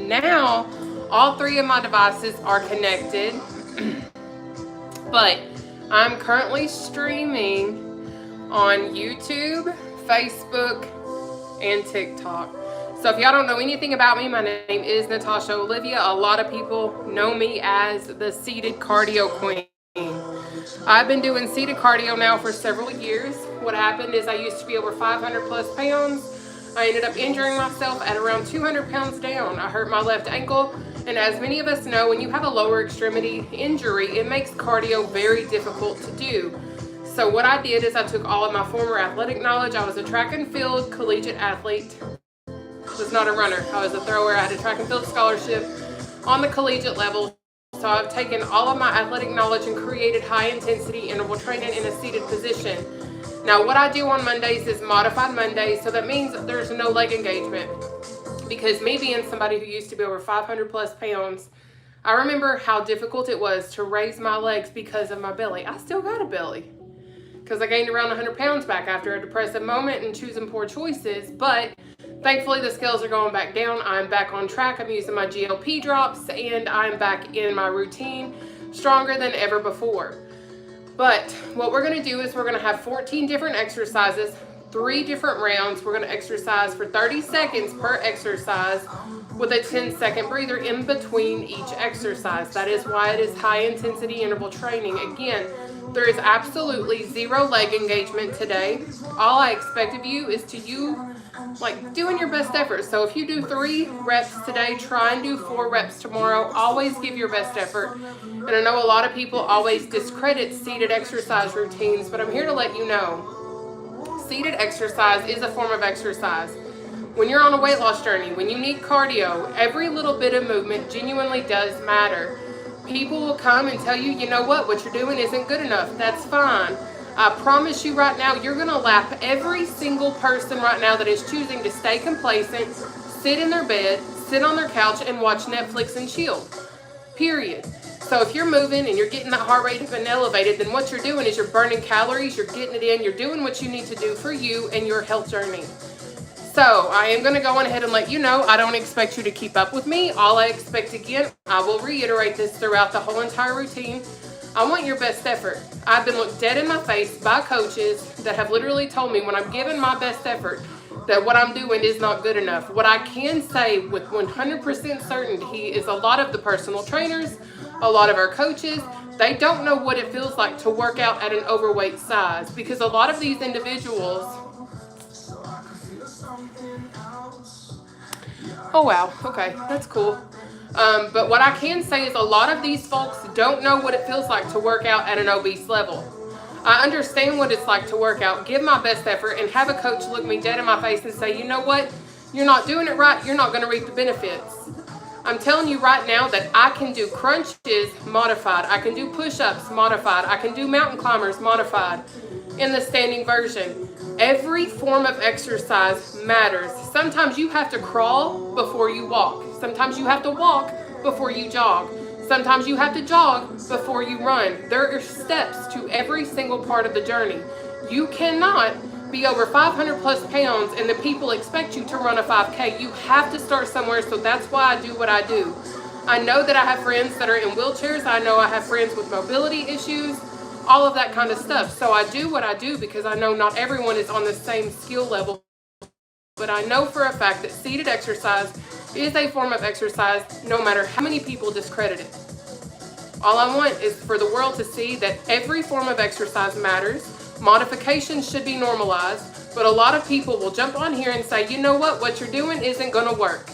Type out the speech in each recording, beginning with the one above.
And now all three of my devices are connected, but I'm currently streaming on YouTube, Facebook, and TikTok. So if y'all don't know anything about me, my name is Nataushia Olivia. A lot of people know me as the seated cardio queen. I've been doing seated cardio now for several years. What happened is I used to be over 500 plus pounds. I ended up injuring myself at around 200 pounds down. I hurt my left ankle, and as many of us know, when you have a lower extremity injury, it makes cardio very difficult to do. So what I did is I took all of my former athletic knowledge. I was a track and field collegiate athlete. I was not a runner. I was a thrower. I had a track and field scholarship on the collegiate level. So I've taken all of my athletic knowledge and created high intensity interval training in a seated position. Now what I do on Mondays is modified Mondays. So that means there's no leg engagement. Because me being somebody who used to be over 500 plus pounds, I remember how difficult it was to raise my legs because of my belly. I still got a belly because I gained around 100 pounds back after a depressive moment and choosing poor choices. But thankfully the scales are going back down. I'm back on track. I'm using my GLP drops and I'm back in my routine stronger than ever before. But what we're going to do is we're going to have 14 different exercises, 3 different rounds. We're going to exercise for 30 seconds per exercise with a 10-second breather in between each exercise. That is why it is high intensity interval training. Again, there is absolutely zero leg engagement today. All I expect of you is to doing your best effort. So if you do 3 reps today, try and do 4 reps tomorrow. Always give your best effort. And I know a lot of people always discredit seated exercise routines, but I'm here to let you know, seated exercise is a form of exercise. When you're on a weight loss journey, when you need cardio, every little bit of movement genuinely does matter. People will come and tell you, you know what you're doing isn't good enough. That's fine. I promise you right now, you're going to lap every single person right now that is choosing to stay complacent, sit in their bed, sit on their couch, and watch Netflix and chill. Period. So if you're moving and you're getting that heart rate up and elevated, then what you're doing is you're burning calories, you're getting it in, you're doing what you need to do for you and your health journey. So I am going to go on ahead and let you know, I don't expect you to keep up with me. All I expect, again, I will reiterate this throughout the whole entire routine. I want your best effort. I've been looked dead in my face by coaches that have literally told me when I'm giving my best effort that what I'm doing is not good enough. What I can say with 100% certainty is a lot of the personal trainers, a lot of our coaches, they don't know what it feels like to work out at an overweight size, because a lot of these individuals, oh wow, okay, that's cool. But what I can say is a lot of these folks don't know what it feels like to work out at an obese level. I understand what it's like to work out, give my best effort, and have a coach look me dead in my face and say, you know what, you're not doing it right, you're not going to reap the benefits. I'm telling you right now that I can do crunches modified, I can do push-ups modified, I can do mountain climbers modified in the standing version. Every form of exercise matters. Sometimes you have to crawl before you walk. Sometimes you have to walk before you jog. Sometimes you have to jog before you run. There are steps to every single part of the journey. You cannot be over 500 plus pounds and the people expect you to run a 5K. You have to start somewhere, so that's why I do what I do. I know that I have friends that are in wheelchairs. I know I have friends with mobility issues, all of that kind of stuff. So I do what I do because I know not everyone is on the same skill level. But I know for a fact that seated exercise is a form of exercise no matter how many people discredit it. All I want is for the world to see that every form of exercise matters. Modifications should be normalized, but a lot of people will jump on here and say, you know what you're doing isn't going to work.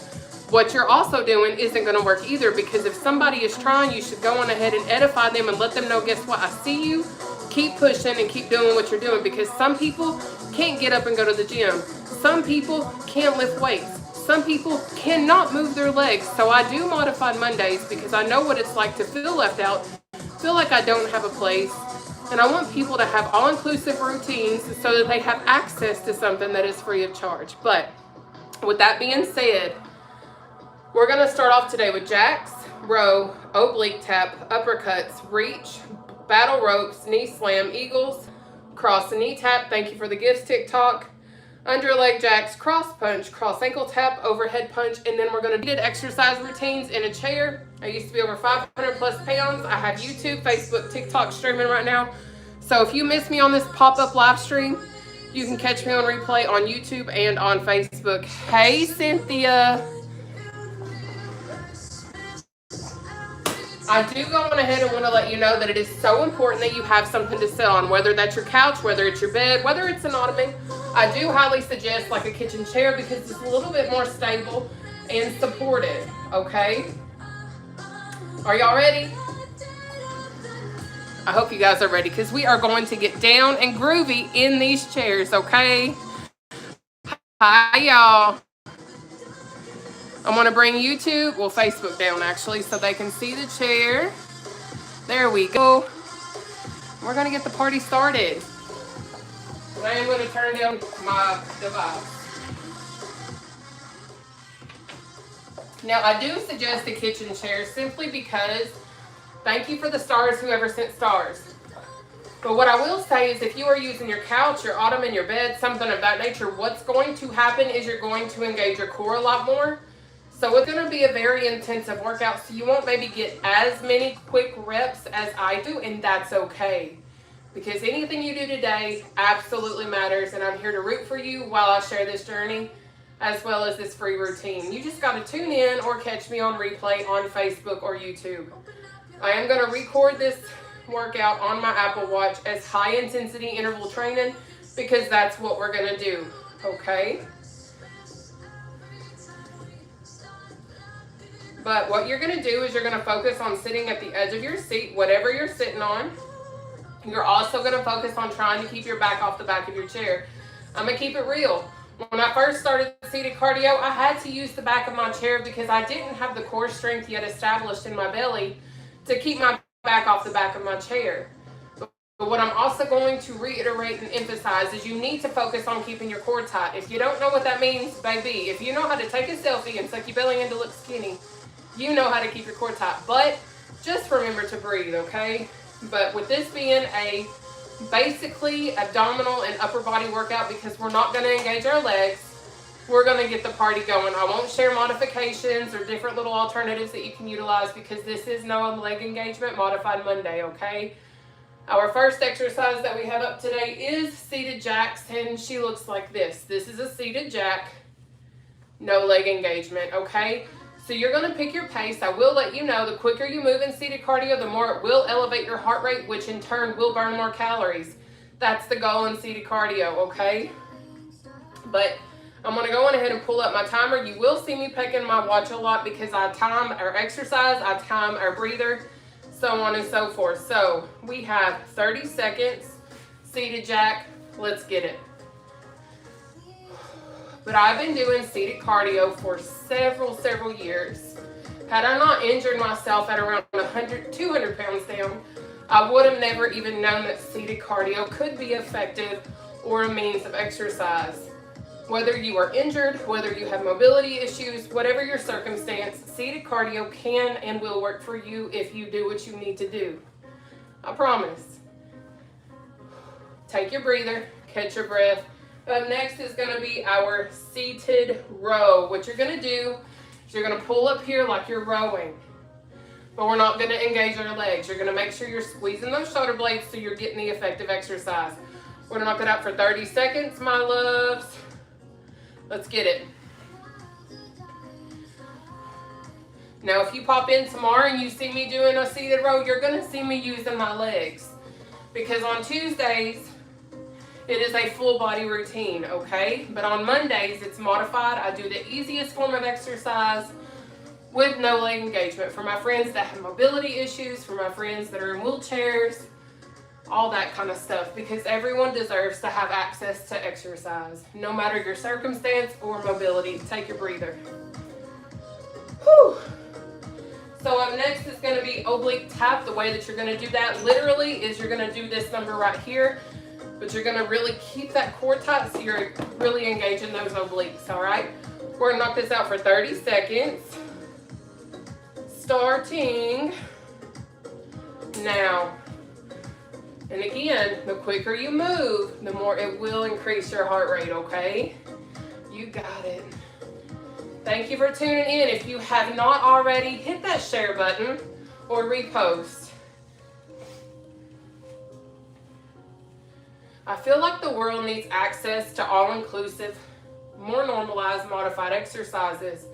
What you're also doing isn't going to work either, because if somebody is trying, you should go on ahead and edify them and let them know, guess what, I see you, keep pushing and keep doing what you're doing, because some people can't get up and go to the gym. Some people can't lift weights. Some people cannot move their legs. So I do modified Mondays because I know what it's like to feel left out, feel like I don't have a place. And I want people to have all-inclusive routines so that they have access to something that is free of charge. But with that being said, we're going to start off today with jacks, row, oblique tap, uppercuts, reach, battle ropes, knee slam, eagles, cross and knee tap. Thank you for the gifts, TikTok. under leg jacks, cross punch, cross ankle tap, overhead punch, and then we're going to do exercise routines in a chair. I used to be over 500 plus pounds. I have YouTube, Facebook, TikTok streaming right now. So if you miss me on this pop-up live stream, you can catch me on replay on YouTube and on Facebook. Hey, Cynthia. I do go on ahead and want to let you know that it is so important that you have something to sit on, whether that's your couch, whether it's your bed, whether it's an ottoman. I do highly suggest like a kitchen chair because it's a little bit more stable and supportive, okay? Are y'all ready? I hope you guys are ready because we are going to get down and groovy in these chairs, okay? Hi, y'all. I'm going to bring YouTube, well, Facebook down actually, so they can see the chair. There we go. We're going to get the party started. I am going to turn down my device. Now, I do suggest a kitchen chair simply because, thank you for the stars, whoever sent stars. But what I will say is if you are using your couch, your ottoman, your bed, something of that nature, what's going to happen is you're going to engage your core a lot more. So it's going to be a very intensive workout, so you won't maybe get as many quick reps as I do, and that's okay. Because anything you do today absolutely matters, and I'm here to root for you while I share this journey, as well as this free routine. You just got to tune in or catch me on replay on Facebook or YouTube. I am going to record this workout on my Apple Watch as high intensity interval training because that's what we're going to do, okay? But what you're going to do is you're going to focus on sitting at the edge of your seat, whatever you're sitting on. You're also going to focus on trying to keep your back off the back of your chair. I'm going to keep it real. When I first started seated cardio, I had to use the back of my chair because I didn't have the core strength yet established in my belly to keep my back off the back of my chair. But what I'm also going to reiterate and emphasize is you need to focus on keeping your core tight. If you don't know what that means, baby, if you know how to take a selfie and suck your belly in to look skinny, you know how to keep your core tight. But just remember to breathe, okay? But with this being a basically abdominal and upper body workout, because we're not going to engage our legs, we're going to get the party going. I won't share modifications or different little alternatives that you can utilize because this is no leg engagement modified Monday, okay? Our first exercise that we have up today is seated jacks, and she looks like this. This is a seated jack, no leg engagement, okay? So you're going to pick your pace. I will let you know the quicker you move in seated cardio, the more it will elevate your heart rate, which in turn will burn more calories. That's the goal in seated cardio, okay? But I'm going to go on ahead and pull up my timer. You will see me pecking my watch a lot because I time our exercise, I time our breather, so on and so forth. So we have 30 seconds, seated jack, let's get it. But I've been doing seated cardio for several years. Had I not injured myself at around 200 pounds down, I would have never even known that seated cardio could be effective or a means of exercise. Whether you are injured, whether you have mobility issues, whatever your circumstance, seated cardio can and will work for you if you do what you need to do. I promise. Take your breather, catch your breath. Up next is going to be our seated row. What you're going to do is you're going to pull up here like you're rowing. But we're not going to engage our legs. You're going to make sure you're squeezing those shoulder blades so you're getting the effective exercise. We're going to knock it out for 30 seconds, my loves. Let's get it. Now, if you pop in tomorrow and you see me doing a seated row, you're going to see me using my legs. Because on Tuesdays, it is a full body routine, okay? But on Mondays, it's modified. I do the easiest form of exercise with no leg engagement for my friends that have mobility issues, for my friends that are in wheelchairs, all that kind of stuff, because everyone deserves to have access to exercise, no matter your circumstance or mobility. Take your breather. Whew. So up next is going to be oblique tap. The way that you're going to do that literally is you're going to do this number right here. But you're going to really keep that core tight so you're really engaging those obliques, all right? We're going to knock this out for 30 seconds. Starting now. And again, the quicker you move, the more it will increase your heart rate, okay? You got it. Thank you for tuning in. If you have not already, hit that share button or repost. I feel like the world needs access to all-inclusive, more normalized, modified exercises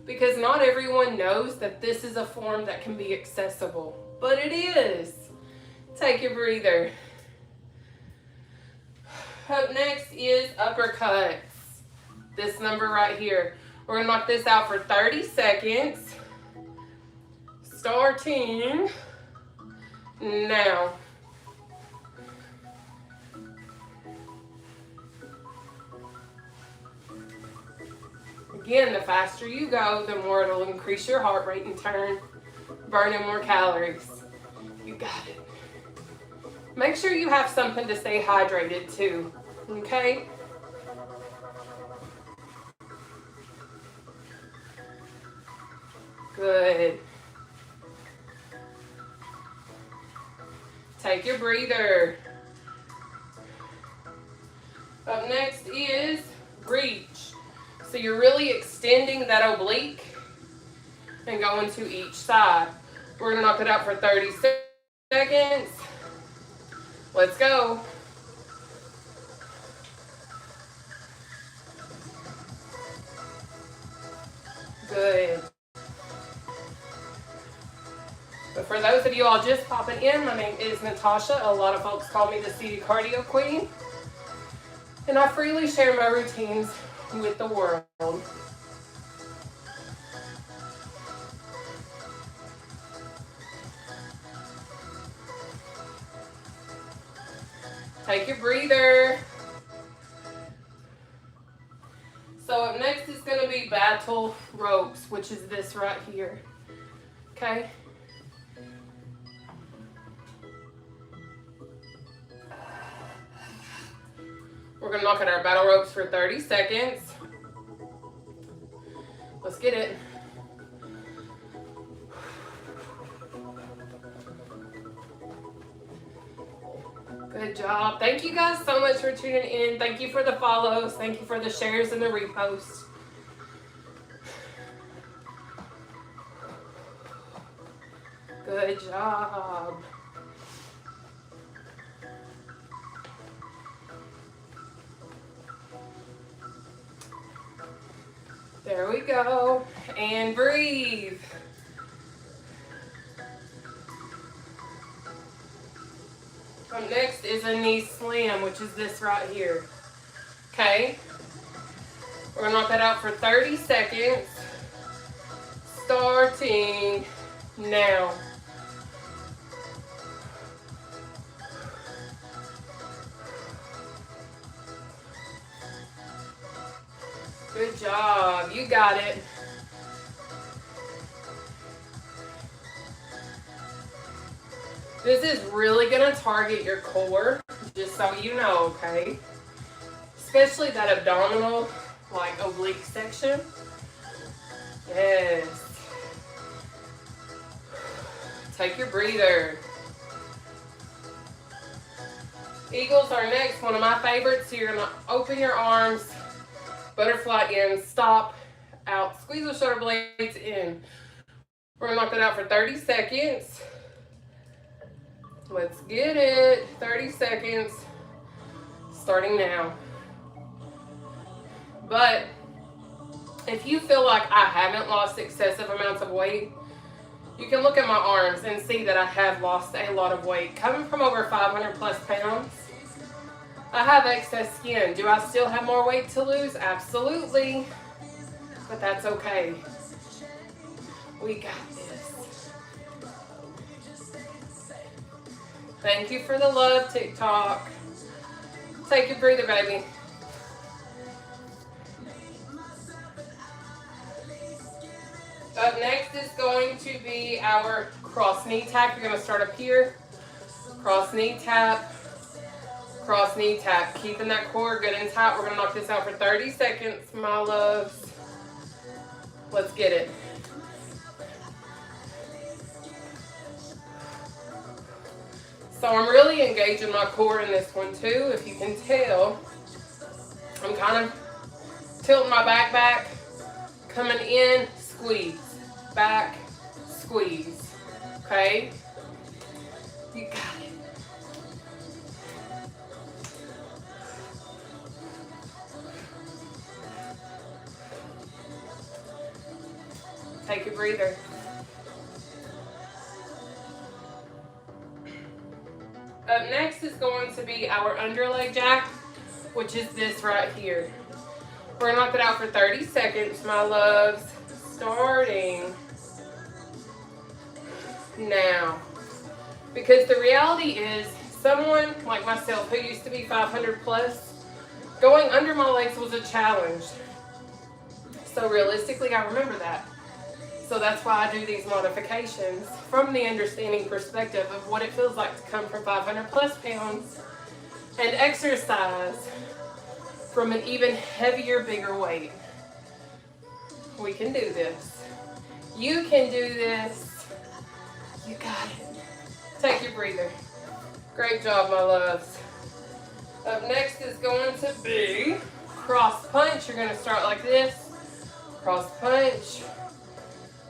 because not everyone knows that this is a form that can be accessible, but it is. Take your breather. Up next is uppercuts. This number right here. We're gonna knock this out for 30 seconds. Starting now. Again, the faster you go, the more it'll increase your heart rate in turn, burning more calories. You got it. Make sure you have something to stay hydrated too, okay? Good. Take your breather. Up next is reach. So you're really extending that oblique and going to each side. We're gonna knock it out for 30 seconds. Let's go. Good. But for those of you all just popping in, my name is Nataushia. A lot of folks call me the Seated Cardio Queen. And I freely share my routines with the world. Take your breather. So up next is going to be battle ropes, which is this right here. Okay? We're going to knock out our battle ropes for 30 seconds. Let's get it. Good job. Thank you guys so much for tuning in. Thank you for the follows. Thank you for the shares and the reposts. Good job. There we go. And breathe. Up next is a knee slam, which is this right here. Okay? We're gonna knock that out for 30 seconds. Starting now. Good job. You got it. This is really going to target your core, just so you know, okay? Especially that abdominal, like oblique section. Yes. Take your breather. Eagles are next, one of my favorites. So you're going to open your arms, butterfly in, stop, out, squeeze the shoulder blades in. We're going to knock that out for 30 seconds. Let's get it. 30 seconds. Starting now. But if you feel like I haven't lost excessive amounts of weight, you can look at my arms and see that I have lost a lot of weight. Coming from over 500 plus pounds, I have excess skin. Do I still have more weight to lose? Absolutely. But that's okay. We got this. Thank you for the love, TikTok. Take your breather, baby. Up next is going to be our cross knee tap. You're going to start up here. Cross knee tap. Cross knee tap. Keeping that core good and tight. We're going to knock this out for 30 seconds, my loves. Let's get it. So I'm really engaging my core in this one too. If you can tell, I'm kind of Tilting my back, coming in, squeeze, back, squeeze, okay? You got it. Take a breather. Up next is going to be our underleg jack, which is this right here. We're gonna knock it out for 30 seconds, my loves. Starting now. Because the reality is, someone like myself who used to be 500 plus, going under my legs was a challenge. So realistically, I remember that. So that's why I do these modifications from the understanding perspective of what it feels like to come from 500 plus pounds and exercise from an even heavier, bigger weight. We can do this. You can do this. You got it. Take your breather. Great job, my loves. Up next is going to be cross punch. You're going to start like this. Cross punch.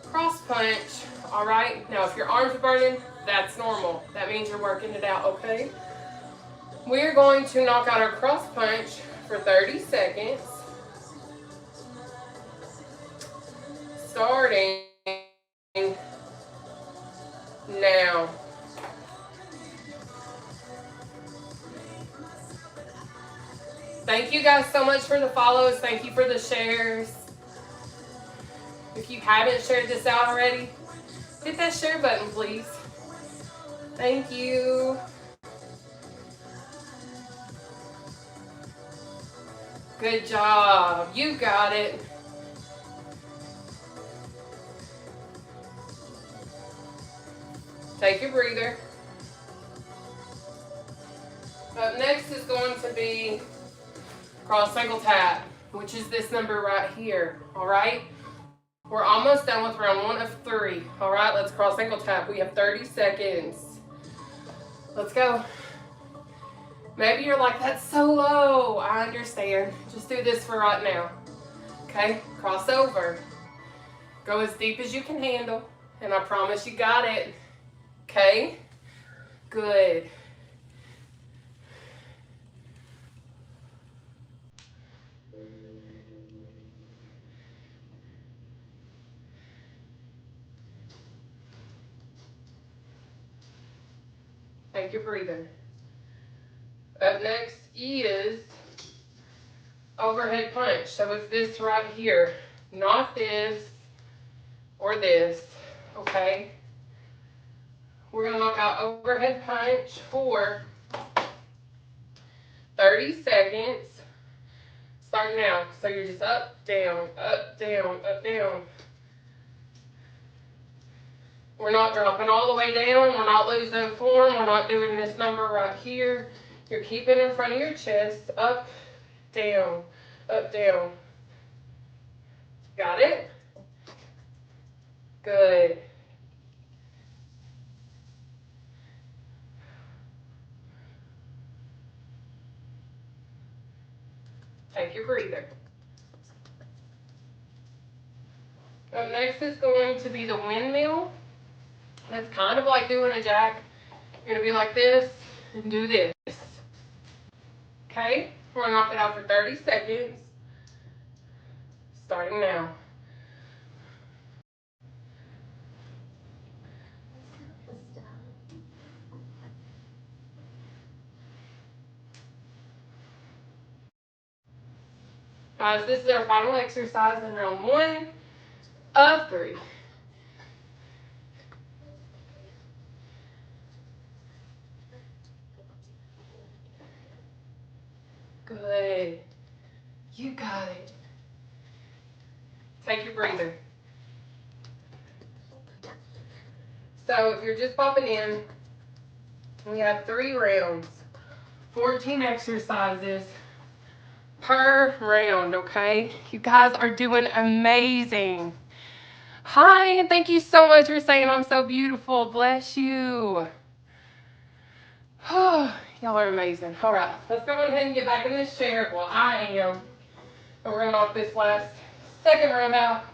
Cross punch. All right. Now, if your arms are burning, that's normal. That means you're working it out, okay? We're going to knock out our cross punch for 30 seconds. Starting now. Thank you guys so much for the follows. Thank you for the shares. If you haven't shared this out already, hit that share button, please. Thank you. Good job. You got it. Take your breather. Up next is going to be cross ankle tap, which is this number right here. All right. We're almost done with round 1 of 3. All right, let's cross ankle tap. We have 30 seconds. Let's go. Maybe you're like, that's so low. I understand. Just do this for right now. Okay, cross over. Go as deep as you can handle, and I promise you got it. Okay, good. Take your breather. Up next is overhead punch. So it's this right here, not this or this, okay? We're gonna knock out overhead punch for 30 seconds. Start now. So you're just up, down, up, down, up, down. We're not dropping all the way down. We're not losing form. We're not doing this number right here. You're keeping in front of your chest. Up, down, up, down. Got it? Good. Take your breather. Up next is going to be the windmill. That's kind of like doing a jack. You're going to be like this and do this. Okay? We're going to knock it out for 30 seconds. Starting now. Guys, this is our final exercise in round 1 of 3. Good. You got it. Take your breather. So if you're just popping in, we have 3 rounds, 14 exercises per round, okay? You guys are doing amazing. Hi, and thank you so much for saying I'm so beautiful. Bless you. Y'all are amazing. All right, let's go ahead and get back in this chair. Well, I am. I'll run off this second round out.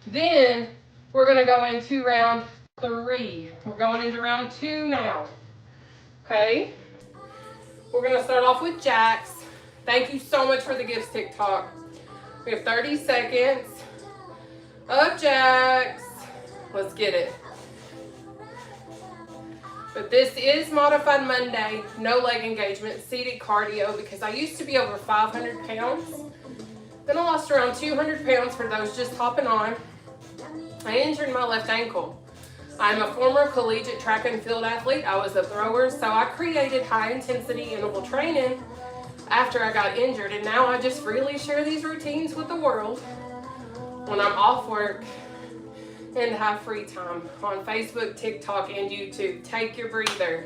Then we're going to go into round 3. We're going into round 2 now. Okay? We're going to start off with jacks. Thank you so much for the gifts, TikTok. We have 30 seconds of jacks. Let's get it. But this is Modified Monday, no leg engagement, seated cardio, because I used to be over 500 pounds. Then I lost around 200 pounds for those just hopping on. I injured my left ankle. I'm a former collegiate track and field athlete. I was a thrower, so I created high intensity interval training after I got injured, and now I just freely share these routines with the world when I'm off work and have free time on Facebook, TikTok, and YouTube. Take your breather.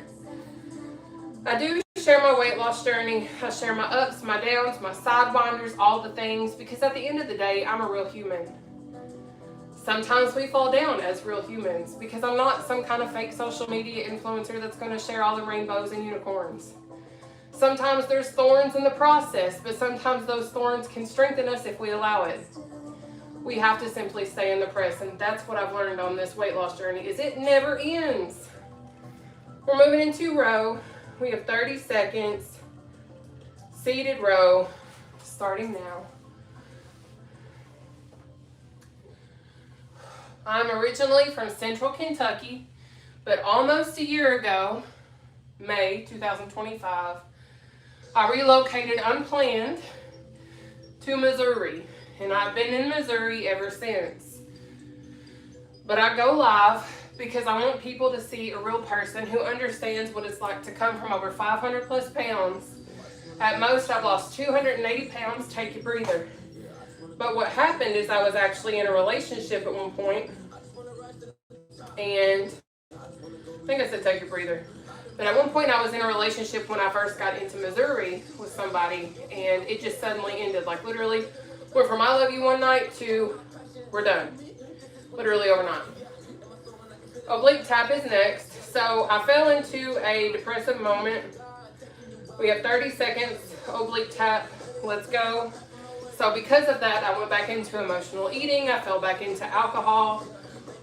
I do share my weight loss journey. I share my ups, my downs, my sidewinders, all the things, because at the end of the day, I'm a real human. Sometimes we fall down as real humans because I'm not some kind of fake social media influencer that's going to share all the rainbows and unicorns. Sometimes there's thorns in the process, but sometimes those thorns can strengthen us if we allow it. We have to simply stay in the press, and that's what I've learned on this weight loss journey, is it never ends. We're moving into row. We have 30 seconds. Seated row, starting now. I'm originally from Central Kentucky, but almost a year ago, May 2025, I relocated unplanned to Missouri. And I've been in Missouri ever since. But I go live because I want people to see a real person who understands what it's like to come from over 500 plus pounds. At most, I've lost 280 pounds, take a breather. But what happened is I was actually in a relationship at one point. And I think I said take a breather. But at one point I was in a relationship when I first got into Missouri with somebody. And it just suddenly ended, like literally. Went from I love you one night to we're done. Literally overnight. Oblique tap is next. So I fell into a depressive moment. We have 30 seconds. Oblique tap. Let's go. So because of that, I went back into emotional eating. I fell back into alcohol.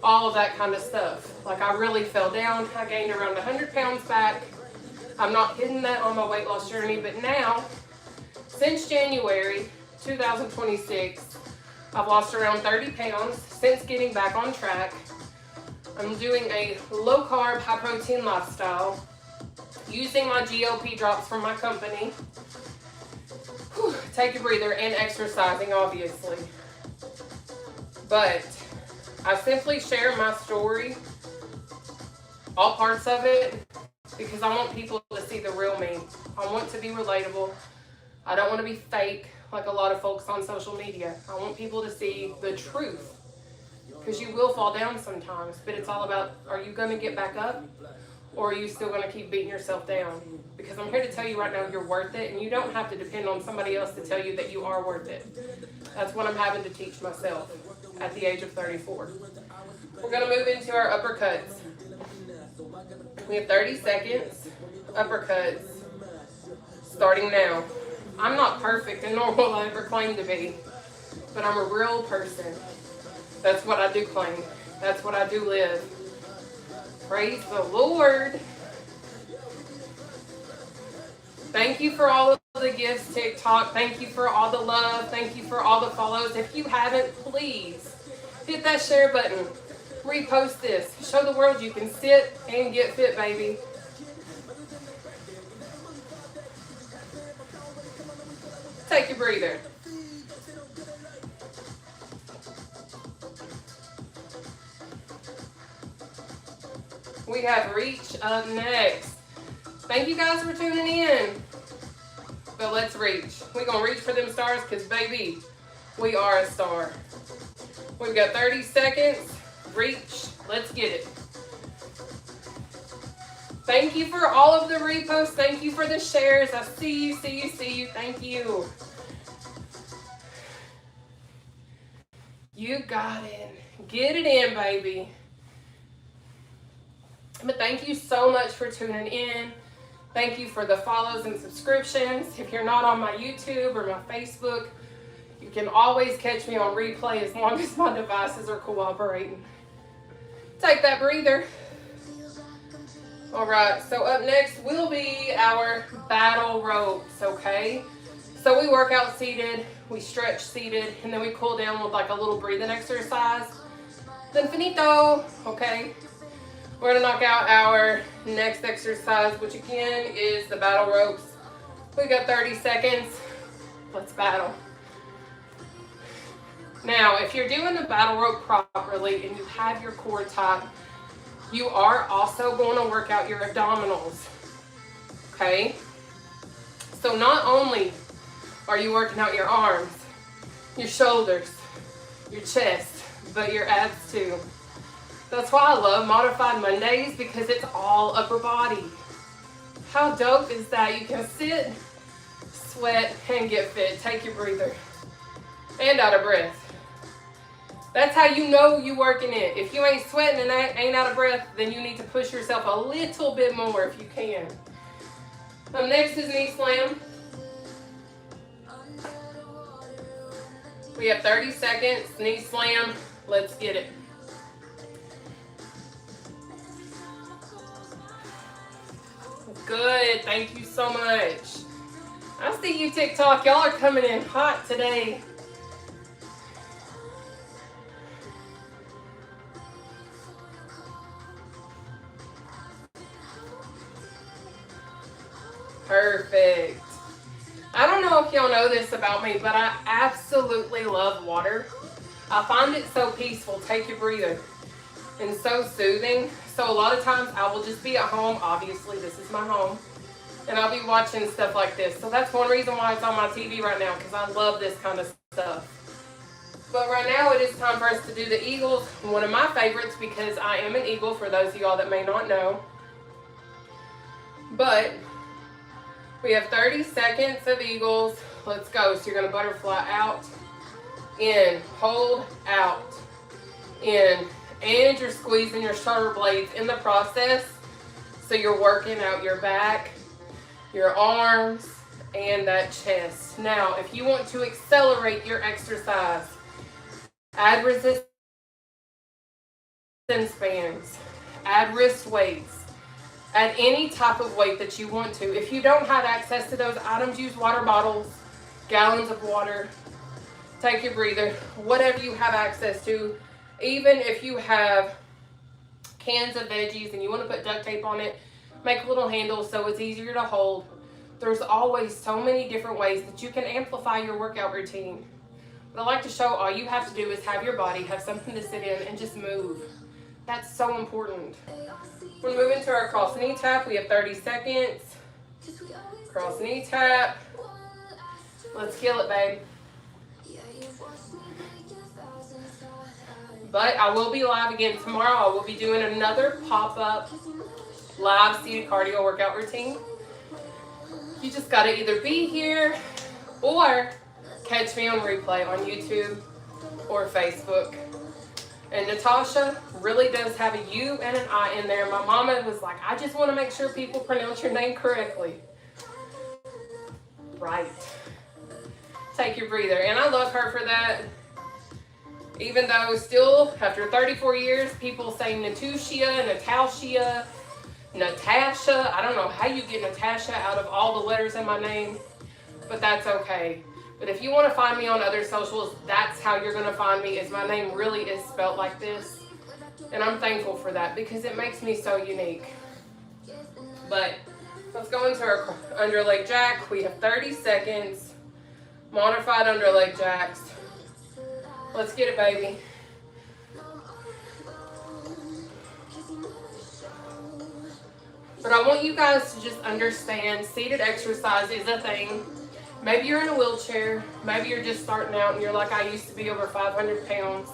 All of that kind of stuff. Like I really fell down. I gained around 100 pounds back. I'm not hitting that on my weight loss journey. But now, since January 2026, I've lost around 30 pounds since getting back on track. I'm doing a low carb, high protein lifestyle, using my GLP drops from my company. Whew, take a breather, and exercising, obviously. But I simply share my story, all parts of it, because I want people to see the real me. I want to be relatable. I don't want to be fake like a lot of folks on social media. I want people to see the truth, because you will fall down sometimes, but it's all about, are you going to get back up, or are you still going to keep beating yourself down? Because I'm here to tell you right now, you're worth it, and you don't have to depend on somebody else to tell you that you are worth it. That's what I'm having to teach myself at the age of 34. We're going to move into our uppercuts. We have 30 seconds. Uppercuts. Starting now. I'm not perfect, and nor will I ever claim to be, but I'm a real person. That's what I do claim. That's what I do live. Praise the Lord. Thank you for all of the gifts, TikTok. Thank you for all the love. Thank you for all the follows. If you haven't, please hit that share button. Repost this. Show the world you can sit and get fit, baby. Take a breather. We have reach up next. Thank you guys for tuning in. But let's reach. We're going to reach for them stars because, baby, we are a star. We've got 30 seconds. Reach. Let's get it. Thank you for all of the reposts. Thank you for the shares. I see you, see you, see you. Thank you. You got it. Get it in, baby. But thank you so much for tuning in. Thank you for the follows and subscriptions. If you're not on my YouTube or my Facebook, You can always catch me on replay as long as my devices are cooperating. Take that breather. All right, so up next will be our battle ropes, okay? So we work out seated, we stretch seated, and then we cool down with like a little breathing exercise. Then finito, okay? We're gonna knock out our next exercise, which again is the battle ropes. We got 30 seconds, let's battle. Now, if you're doing the battle rope properly and you have your core tight, you are also going to work out your abdominals, okay? So not only are you working out your arms, your shoulders, your chest, but your abs too. That's why I love Modified Mondays, because it's all upper body. How dope is that? You can sit, sweat, and get fit. Take your breather. And out of breath. That's how you know you working it. If you ain't sweating and ain't out of breath, then you need to push yourself a little bit more if you can. Next is knee slam. We have 30 seconds, knee slam. Let's get it. Good, thank you so much. I see you TikTok, y'all are coming in hot today. Perfect. I don't know if y'all know this about me, but I absolutely love water. I find it so peaceful, take your breather, and so soothing. So a lot of times I will just be at home, obviously this is my home, and I'll be watching stuff like this. So that's one reason why it's on my TV right now, because I love this kind of stuff. But right now it is time for us to do the Eagles, one of my favorites because I am an Eagle, for those of y'all that may not know. But we have 30 seconds of Eagles. Let's go. So you're going to butterfly out, in, hold, out, in, and you're squeezing your shoulder blades in the process. So you're working out your back, your arms, and that chest. Now, if you want to accelerate your exercise, add resistance bands, add wrist weights, add any type of weight that you want to. If you don't have access to those items, use water bottles, gallons of water, take your breather, whatever you have access to. Even if you have cans of veggies and you want to put duct tape on it, make a little handle so it's easier to hold. There's always so many different ways that you can amplify your workout routine. But I like to show all you have to do is have your body, have something to sit in, and just move. That's so important. We're moving to our cross knee tap. We have 30 seconds. Cross knee tap. Let's kill it, babe. But I will be live again tomorrow. I will be doing another pop-up live seated cardio workout routine. You just got to either be here or catch me on replay on YouTube or Facebook. And Nataushia really does have a U and an I in there. My mama was like, I just want to make sure people pronounce your name correctly. Right. Take your breather. And I love her for that. Even though still, after 34 years, people say Nataushia, Natasha. I don't know how you get Natasha out of all the letters in my name, but that's okay. But if you want to find me on other socials, that's how you're going to find me, is my name really is spelled like this. And I'm thankful for that because it makes me so unique. But let's go into our underleg jack. We have 30 seconds. Modified underleg jacks. Let's get it, baby. But I want you guys to just understand seated exercise is a thing. Maybe you're in a wheelchair. Maybe you're just starting out and you're like, I used to be over 500 pounds.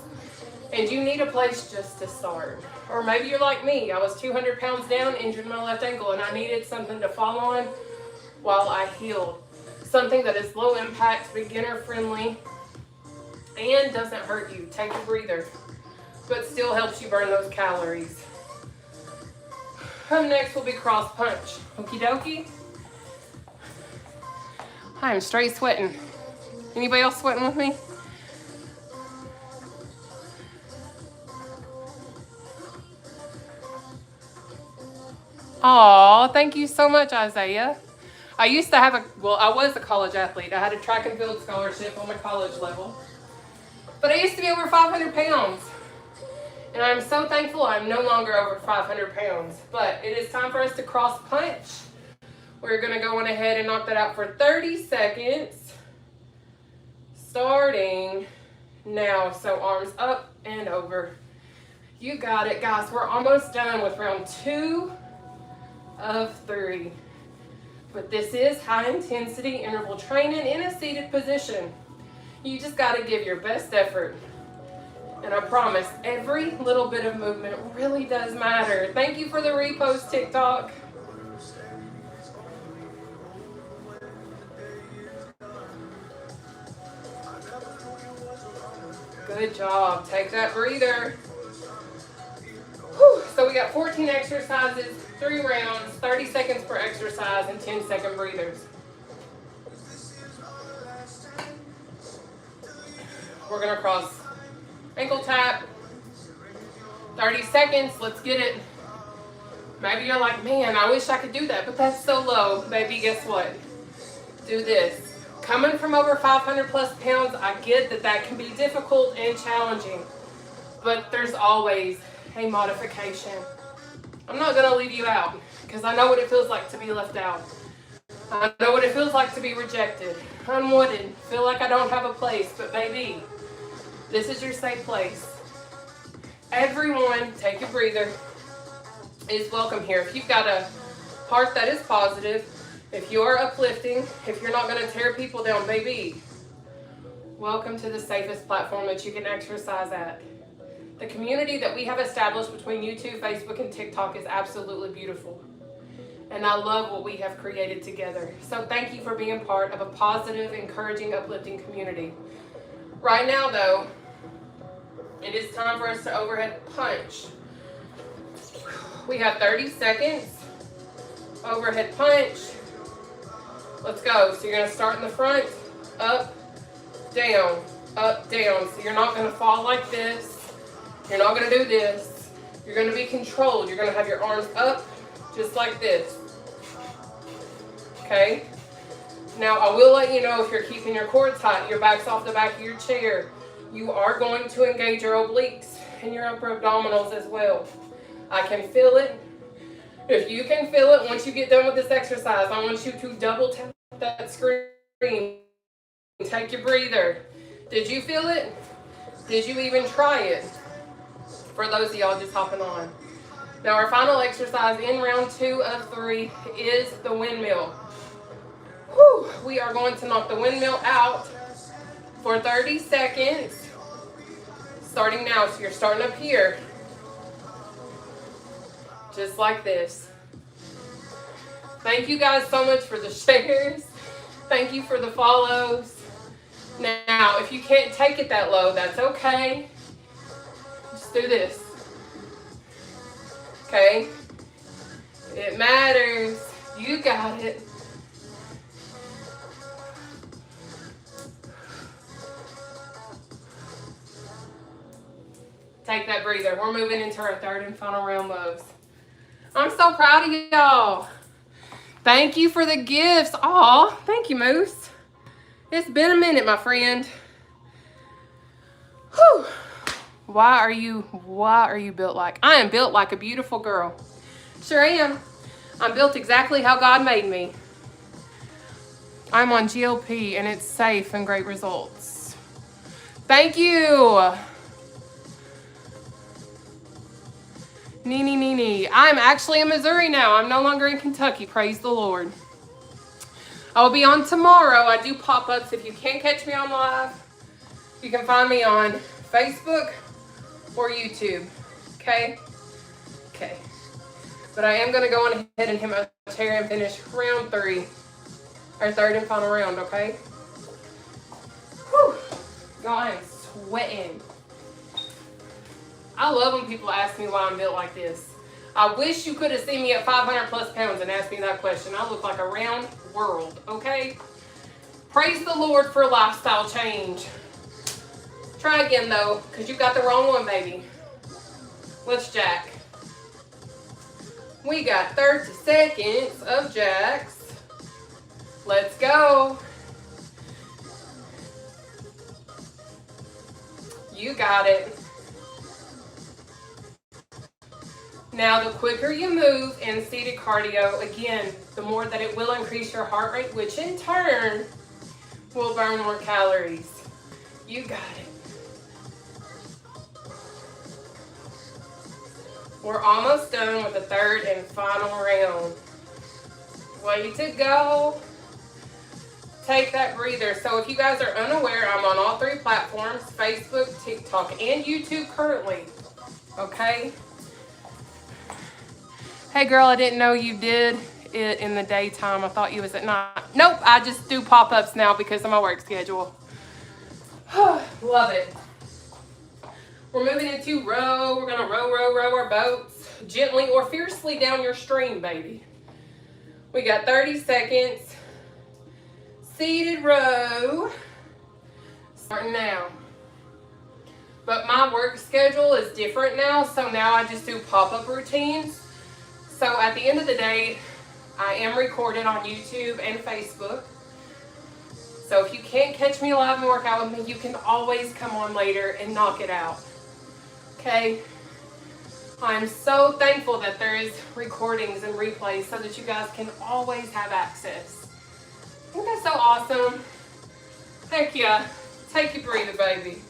And you need a place just to start. Or maybe you're like me. I was 200 pounds down, injured my left ankle, and I needed something to fall on while I healed. Something that is low impact, beginner friendly, and doesn't hurt you. Take a breather, but still helps you burn those calories. Up next will be cross punch. Okie dokie. I'm straight sweating. Anybody else sweating with me? Aw, thank you so much, Isaiah. I used to have I was a college athlete. I had a track and field scholarship on my college level. But I used to be over 500 pounds. And I'm so thankful I'm no longer over 500 pounds. But it is time for us to cross punch. We're going to go on ahead and knock that out for 30 seconds. Starting now. So arms up and over. You got it, guys. We're almost done with round 2 of 3. But this is high intensity interval training in a seated position. You just got to give your best effort. And I promise, every little bit of movement really does matter. Thank you for the repost, TikTok. Good job. Take that breather. Whew. So we got 14 exercises, 3 rounds, 30 seconds per exercise, and 10-second breathers. We're going to cross ankle tap. 30 seconds. Let's get it. Maybe you're like, man, I wish I could do that, but that's so low. Baby, guess what? Do this. Coming from over 500 plus pounds, I get that that can be difficult and challenging, but there's always a modification. I'm not going to leave you out because I know what it feels like to be left out. I know what it feels like to be rejected, unwanted, feel like I don't have a place, but baby, this is your safe place. Everyone, take a breather, is welcome here. If you've got a heart that is positive, if you're uplifting, if you're not going to tear people down, baby, welcome to the safest platform that you can exercise at. The community that we have established between YouTube, Facebook, and TikTok is absolutely beautiful. And I love what we have created together. So thank you for being part of a positive, encouraging, uplifting community. Right now, though, it is time for us to overhead punch. We have 30 seconds. Overhead punch. Let's go. So you're going to start in the front, up, down, up, down. So you're not going to fall like this. You're not going to do this. You're going to be controlled. You're going to have your arms up just like this. Okay? Now, I will let you know if you're keeping your core tight, your back's off the back of your chair, you are going to engage your obliques and your upper abdominals as well. I can feel it. If you can feel it, once you get done with this exercise, I want you to double tap that screen. Take your breather. Did you feel it? Did you even try it? For those of y'all just hopping on. Now our final exercise in round 2 of 3 is the windmill. Whew. We are going to knock the windmill out for 30 seconds. Starting now. So you're starting up here. Just like this. Thank you guys so much for the shares. Thank you for the follows. Now, if you can't take it that low, that's okay. Just do this. Okay? It matters. You got it. Take that breather. We're moving into our 3rd and final round moves. I'm so proud of y'all. Thank you for the gifts. Aw, thank you, Moose. It's been a minute, my friend. Whew. Why are you built like? I am built like a beautiful girl. Sure am. I'm built exactly how God made me. I'm on GLP and it's safe and great results. Thank you. Nee. I'm actually in Missouri now. I'm no longer in Kentucky. Praise the Lord. I will be on tomorrow. I do pop-ups. If you can't catch me on live, you can find me on Facebook or YouTube. Okay? Okay. But I am going to go on ahead and hit my chair and finish round 3. Our 3rd and final round, okay? Whew. Y'all, I am sweating. I love when people ask me why I'm built like this. I wish you could have seen me at 500 plus pounds and asked me that question. I look like a round world, okay? Praise the Lord for a lifestyle change. Try again though, because you got the wrong one, baby. Let's jack. We got 30 seconds of jacks. Let's go. You got it. Now, the quicker you move in seated cardio, again, the more that it will increase your heart rate, which in turn will burn more calories. You got it. We're almost done with the third and final round. Way to go. Take that breather. So if you guys are unaware, I'm on all 3 platforms, Facebook, TikTok, and YouTube currently. Okay? Hey girl, I didn't know you did it in the daytime. I thought you was at night. Nope, I just do pop-ups now because of my work schedule. Love it. We're moving into row. We're gonna row our boats gently or fiercely down your stream, baby. We got 30 seconds. Seated row. Starting now. But my work schedule is different now, so now I just do pop-up routines. So at the end of the day, I am recorded on YouTube and Facebook. So if you can't catch me live and work out with me, you can always come on later and knock it out. Okay? I'm so thankful that there is recordings and replays so that you guys can always have access. Isn't that so awesome? Heck yeah. Take your breather, baby.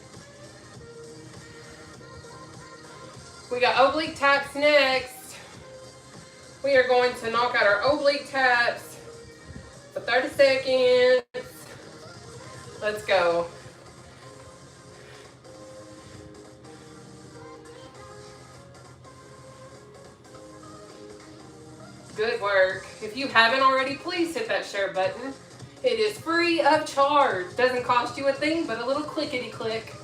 We got oblique taps next. We are going to knock out our oblique taps for 30 seconds. Let's go. Good work. If you haven't already, please hit that share button. It is free of charge. Doesn't cost you a thing but a little clickety click.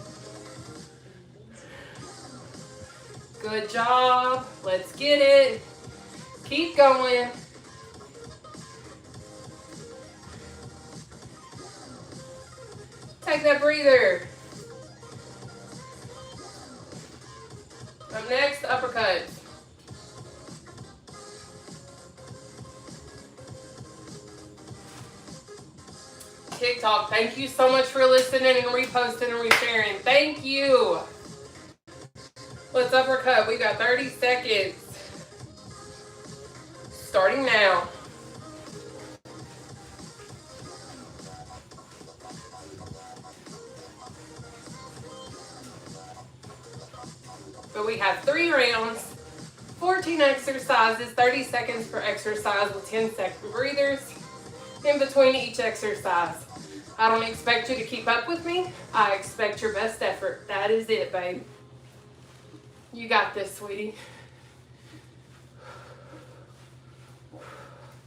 Good job. Let's get it. Keep going. Take that breather. Up next, uppercut. TikTok, thank you so much for listening and reposting and resharing. Thank you. Let's uppercut. We got 30 seconds. Starting now. But we have 3 rounds, 14 exercises, 30 seconds per exercise with 10-second breathers in between each exercise. I don't expect you to keep up with me. I expect your best effort. That is it, babe. You got this, sweetie.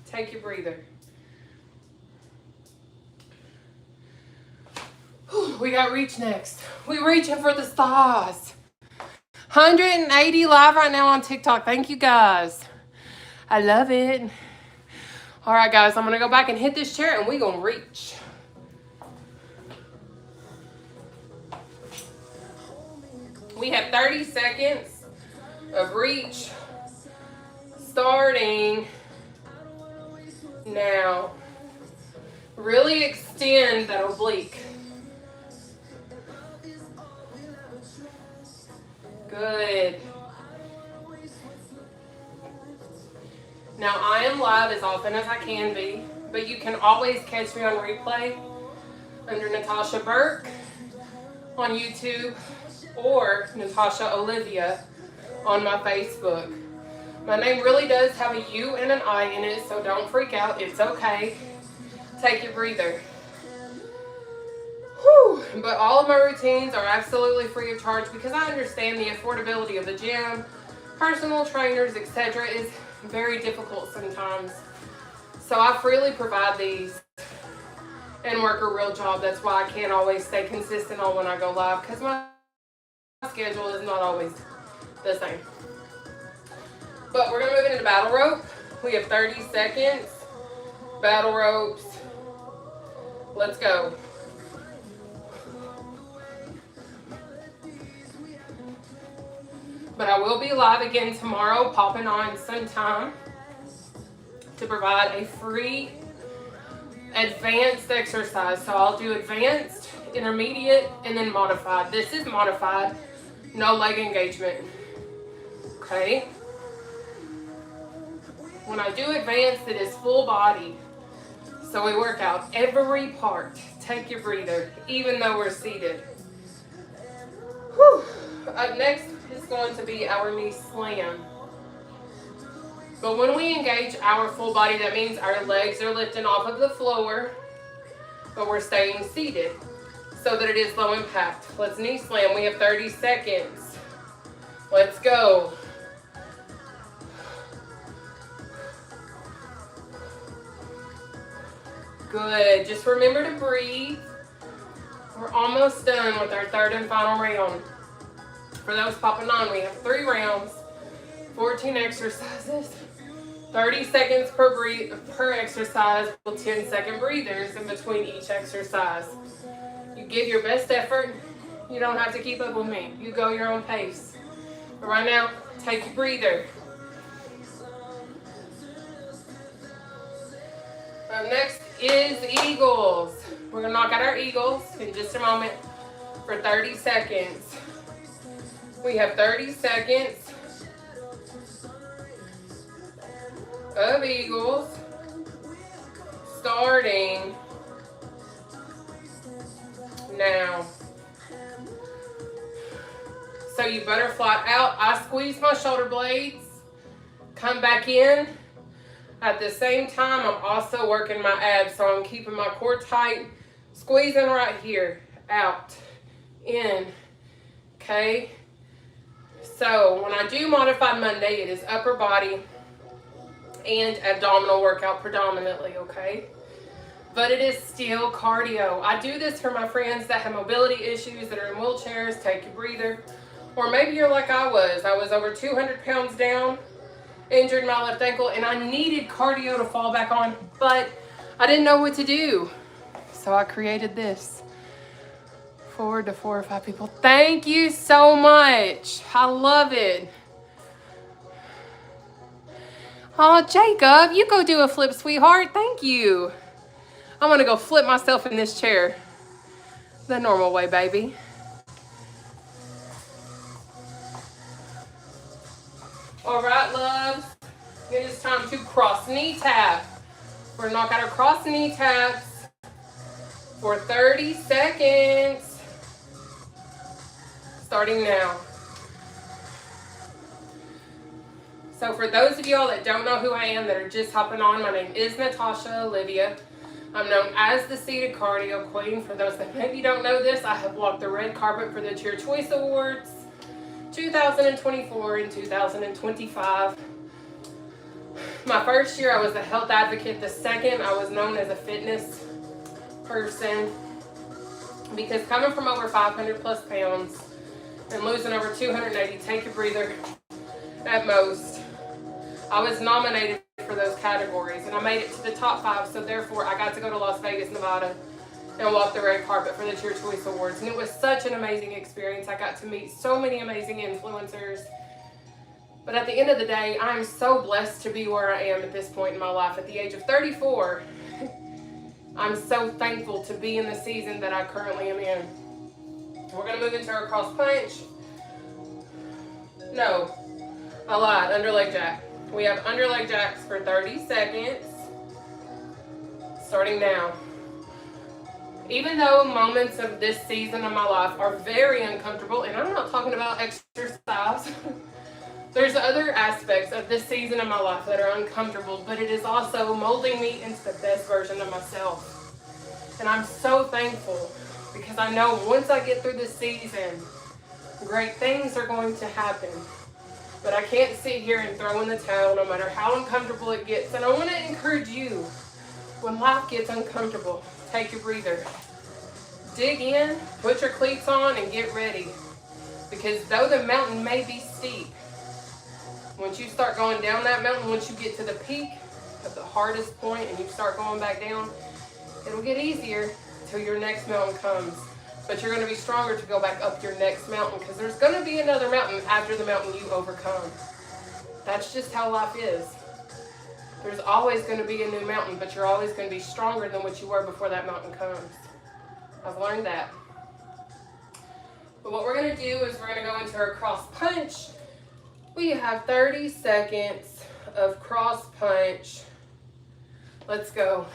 Take your breather. We got reach next. We reaching for the stars. 180 live right now on TikTok. Thank you guys. I love it. All right, guys, I'm going to go back and hit this chair and we're going to reach. We have 30 seconds of reach starting now. Really extend that oblique. Good. Now, I am live as often as I can be, but you can always catch me on replay under Nataushia Burke on YouTube or Nataushia Olivia on my Facebook. My name really does have a U and an I in it, so don't freak out. It's okay. Take your breather. Whew. But all of my routines are absolutely free of charge because I understand the affordability of the gym, personal trainers, etc. is very difficult sometimes. So I freely provide these and work a real job. That's why I can't always stay consistent on when I go live because my schedule is not always the same. But we're going to move into battle rope. We have 30 seconds. Battle ropes. Let's go. But I will be live again tomorrow, popping on sometime to provide a free advanced exercise. So I'll do advanced, intermediate, and then modified. This is modified, no leg engagement. Okay? When I do advanced, it is full body. So we work out every part. Take your breather, even though we're seated. Whew. Up next is going to be our knee slam. But when we engage our full body, that means our legs are lifting off of the floor, but we're staying seated so that it is low impact. Let's knee slam. We have 30 seconds. Let's go. Good. Just remember to breathe. We're almost done with our third and final round. For those popping on, we have 3 rounds, 14 exercises, 30 seconds per exercise with 10-second breathers in between each exercise. You give your best effort. You don't have to keep up with me. You go your own pace. But right now, take your breather. Up next is Eagles. We're going to knock out our Eagles in just a moment for 30 seconds. We have 30 seconds of Eagles starting now. So you butterfly out. I squeeze my shoulder blades, come back in. At the same time, I'm also working my abs, so I'm keeping my core tight, squeezing right here, out, in, okay? So when I do Modified Monday, it is upper body and abdominal workout predominantly, okay? But it is still cardio. I do this for my friends that have mobility issues, that are in wheelchairs. Take a breather. Or maybe you're like I was. I was over 200 pounds down, injured my left ankle, and I needed cardio to fall back on, but I didn't know what to do. So I created this. 4 to 4 or 5 people. Thank you so much. I love it. Oh, Jacob, you go do a flip, sweetheart. Thank you. I'm gonna go flip myself in this chair. The normal way, baby. All right, loves. It is time to cross knee tap. We're gonna knock out our cross knee taps for 30 seconds. Starting now. So for those of y'all that don't know who I am, that are just hopping on, my name is Nataushia Olivia. I'm known as the Seated Cardio Queen. For those that maybe don't know this, I have walked the red carpet for the Cheer Choice Awards 2024 and 2025. My first year I was a health advocate. The second I was known as a fitness person, because coming from over 500 plus pounds and losing over 280, take a breather, at most, I was nominated for those categories and I made it to the top 5, so therefore I got to go to Las Vegas, Nevada and walk the red carpet for the Cheer Choice Awards, and it was such an amazing experience. I got to meet so many amazing influencers. But at the end of the day, I'm so blessed to be where I am at this point in my life. At the age of 34, I'm so thankful to be in the season that I currently am in. We're going to move into our cross punch. No, I lied, under leg jack. We have under leg jacks for 30 seconds, starting now. Even though moments of this season of my life are very uncomfortable, and I'm not talking about exercise, there's other aspects of this season of my life that are uncomfortable, but it is also molding me into the best version of myself. And I'm so thankful, because I know once I get through this season, great things are going to happen. But I can't sit here and throw in the towel no matter how uncomfortable it gets. And I want to encourage you, when life gets uncomfortable, take your breather. Dig in, put your cleats on, and get ready. Because though the mountain may be steep, once you start going down that mountain, once you get to the peak of the hardest point and you start going back down, it'll get easier. until your next mountain comes. But you're going to be stronger to go back up your next mountain, because there's going to be another mountain after the mountain you overcome. That's just how life is. There's always going to be a new mountain, but you're always going to be stronger than what you were before that mountain comes. I've learned that. But what we're going to do is we're going to go into our cross punch. We have 30 seconds of cross punch. Let's go.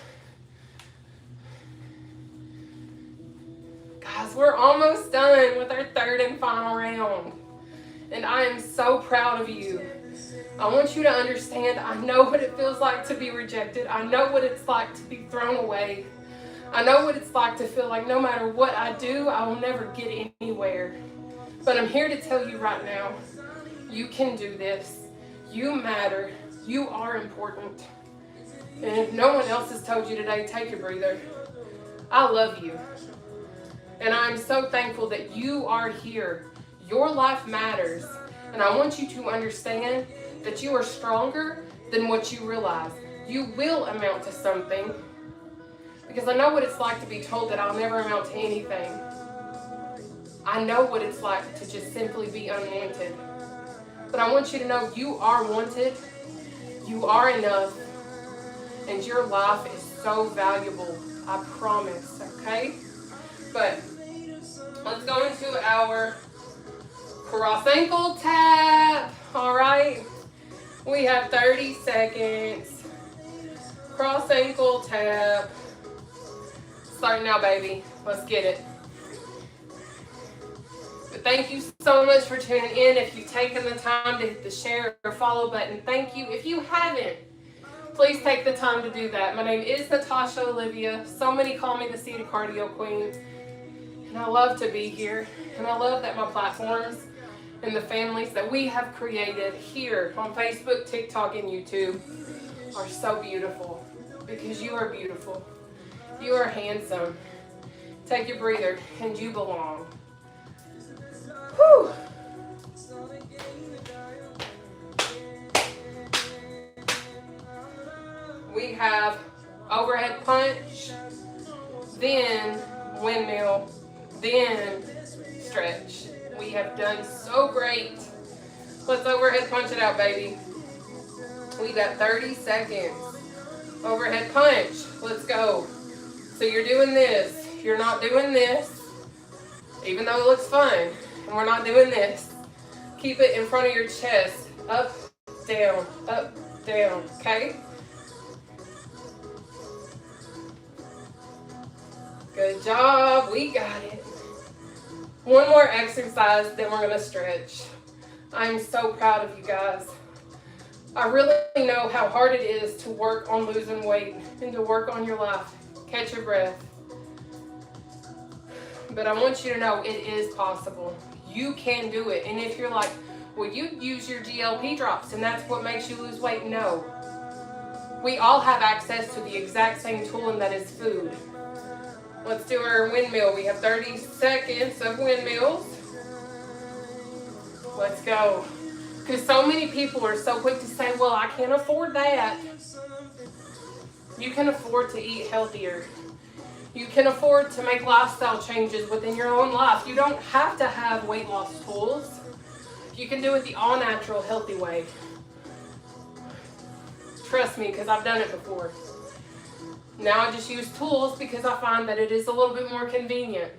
Guys, we're almost done with our third and final round. And I am so proud of you. I want you to understand, I know what it feels like to be rejected. I know what it's like to be thrown away. I know what it's like to feel like no matter what I do, I will never get anywhere. But I'm here to tell you right now, you can do this. You matter. You are important. And if no one else has told you today, take a breather. I love you. And I'm so thankful that you are here. Your life matters. And I want you to understand that you are stronger than what you realize. You will amount to something. Because I know what it's like to be told that I'll never amount to anything. I know what it's like to just simply be unwanted. But I want you to know you are wanted. You are enough. And your life is so valuable. I promise, okay? But let's go into our cross ankle tap. All right. We have 30 seconds. Cross ankle tap. Starting now, baby. Let's get it. But thank you so much for tuning in. If you've taken the time to hit the share or follow button, thank you. If you haven't, please take the time to do that. My name is Nataushia Olivia. So many call me the Seated Cardio Queen. And I love to be here. And I love that my platforms and the families that we have created here on Facebook, TikTok, and YouTube are so beautiful. Because you are beautiful. You are handsome. Take your breather, and you belong. Whew. We have overhead punch, then windmill, then stretch. We have done so great. Let's overhead punch it out, baby. We got 30 seconds. Overhead punch. Let's go. So you're doing this. You're not doing this, even though it looks fun. And we're not doing this. Keep it in front of your chest. Up, down, okay? Good job. We got it. One more exercise, then we're going to stretch. I'm so proud of you guys. I really know how hard it is to work on losing weight and to work on your life. Catch your breath. But I want you to know it is possible. You can do it. And if you're like, well, you use your GLP drops and that's what makes you lose weight. No. We all have access to the exact same tool, and that is food. Let's do our windmill. We have 30 seconds of windmills. Let's go. Because so many people are so quick to say, well, I can't afford that. You can afford to eat healthier. You can afford to make lifestyle changes within your own life. You don't have to have weight loss tools. You can do it the all-natural, healthy way. Trust me, because I've done it before. Now I just use tools because I find that it is a little bit more convenient.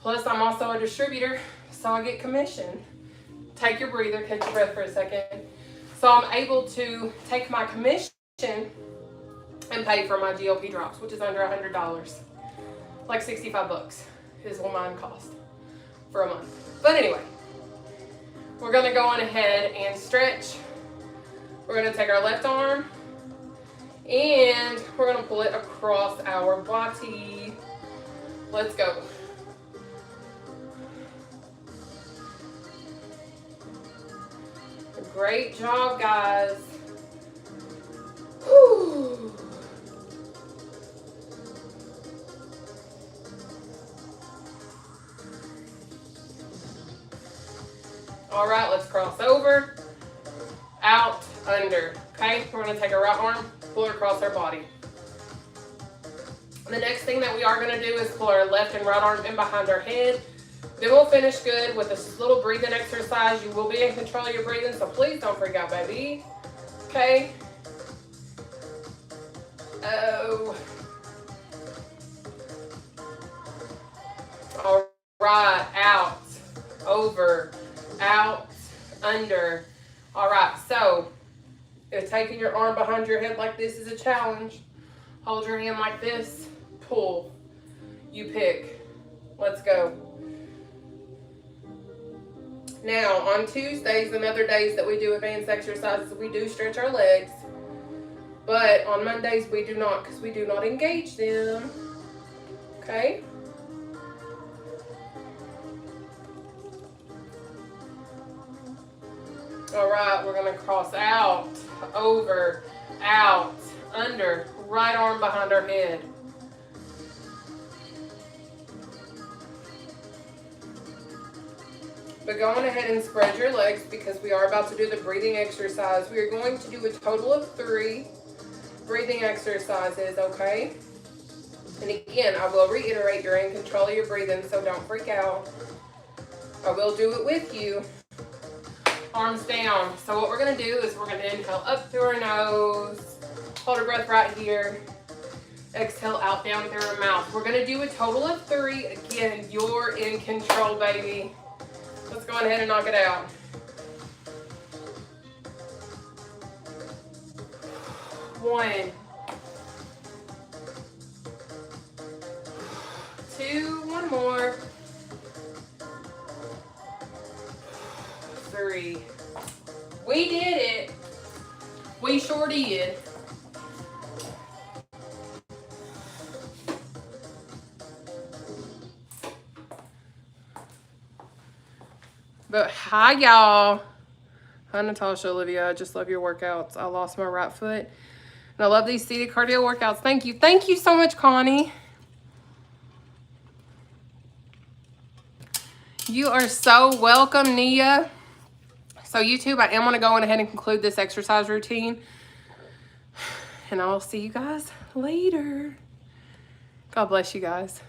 Plus, I'm also a distributor, so I get commission. Take your breather, catch your breath for a second. So I'm able to take my commission and pay for my GLP drops, which is under $100. Like 65 bucks is what mine cost for a month. But anyway, we're gonna go on ahead and stretch. We're gonna take our left arm and we're gonna pull it across our body. Let's go. Great job, guys. Whew. All right, let's cross over, out, under. Okay, we're gonna take our right arm, pull it across our body. The next thing that we are going to do is pull our left and right arm in behind our head. Then we'll finish good with this little breathing exercise. You will be in control of your breathing, so please don't freak out, baby. Okay? Oh. All right, out, over, out, under. All right, so if taking your arm behind your head like this is a challenge, hold your hand like this, pull. You pick. Let's go. Now, on Tuesdays and other days that we do advanced exercises, we do stretch our legs. But on Mondays, we do not, because we do not engage them. Okay? All right, we're going to cross out, over, out, under, right arm behind our head. But go on ahead and spread your legs because we are about to do the breathing exercise. We are going to do a total of 3 breathing exercises, okay? And again, I will reiterate, you're in control of your breathing, so don't freak out. I will do it with you. Arms down. So what we're going to do is we're going to inhale up through our nose. Hold our breath right here. Exhale out down through our mouth. We're going to do a total of 3. Again, you're in control, baby. Let's go ahead and knock it out. 1, 2, one more. 3. We did it. We sure did. But hi, y'all. Hi, Nataushia, Olivia. I just love your workouts. I lost my right foot. And I love these seated cardio workouts. Thank you. Thank you so much, Connie. You are so welcome, Nia. So YouTube, I am going to go on ahead and conclude this exercise routine. And I'll see you guys later. God bless you guys.